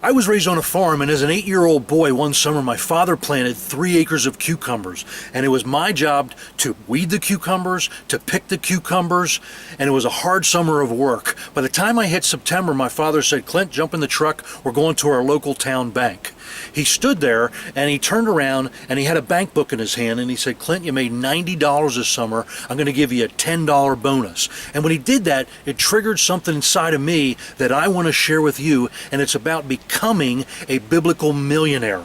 I was raised on a farm, and as an 8-year-old boy, one summer my father planted 3 acres of cucumbers, and it was my job to weed the cucumbers, to pick the cucumbers, and it was a hard summer of work. By the time I hit September, my father said, "Clint, jump in the truck, we're going to our local town bank." He stood there and he turned around and he had a bank book in his hand and he said, "Clint, you made $90 this summer. I'm going to give you a $10 bonus." And when he did that, it triggered something inside of me that I want to share with you, and it's about becoming a biblical millionaire.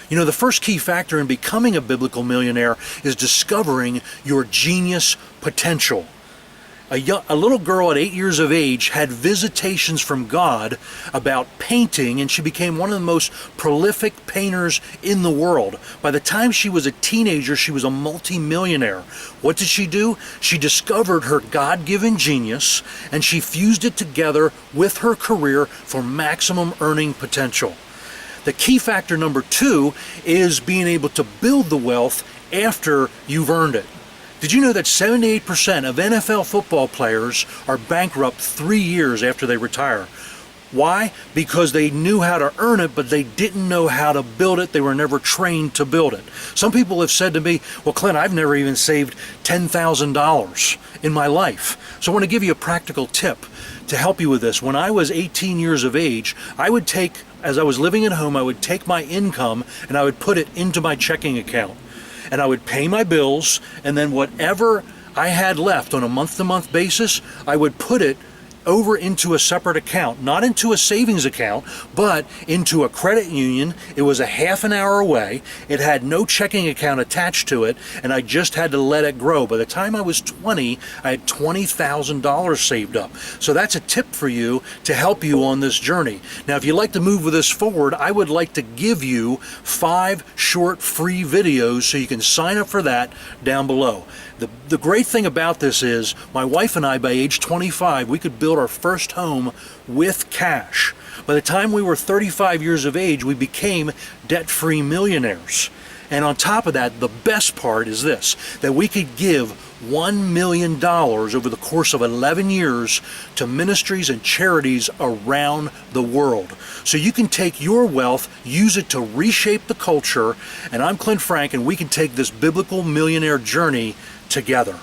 You know, the first key factor in becoming a biblical millionaire is discovering your genius potential. A little girl at 8 years of age had visitations from God about painting, and she became one of the most prolific painters in the world. By the time she was a teenager, she was a multi-millionaire. What did she do? She discovered her God-given genius, and she fused it together with her career for maximum earning potential. The key factor number 2 is being able to build the wealth after you've earned it. Did you know that 78% of NFL football players are bankrupt 3 years after they retire? Why? Because they knew how to earn it, but they didn't know how to build it. They were never trained to build it. Some people have said to me, "Well, Clint, I've never even saved $10,000 in my life." So I want to give you a practical tip to help you with this. When I was 18 years of age, as I was living at home, I would take my income and I would put it into my checking account. And I would pay my bills, and then whatever I had left on a month-to-month basis, I would put it over into a separate account, not into a savings account, but into a credit union. It was a half an hour away. It had no checking account attached to it, and I just had to let it grow. By the time I was 20, I had $20,000 saved up. So that's a tip for you to help you on this journey. Now, if you'd like to move with this forward, I would like to give you 5 short free videos, so you can sign up for that down below. The great thing about this is my wife and I, by age 25, we could build our first home with cash. By the time we were 35 years of age, we became debt-free millionaires. And on top of that, the best part is this, that we could give $1 million over the course of 11 years to ministries and charities around the world. So you can take your wealth, use it to reshape the culture, and I'm Clint Frank, and we can take this biblical millionaire journey together.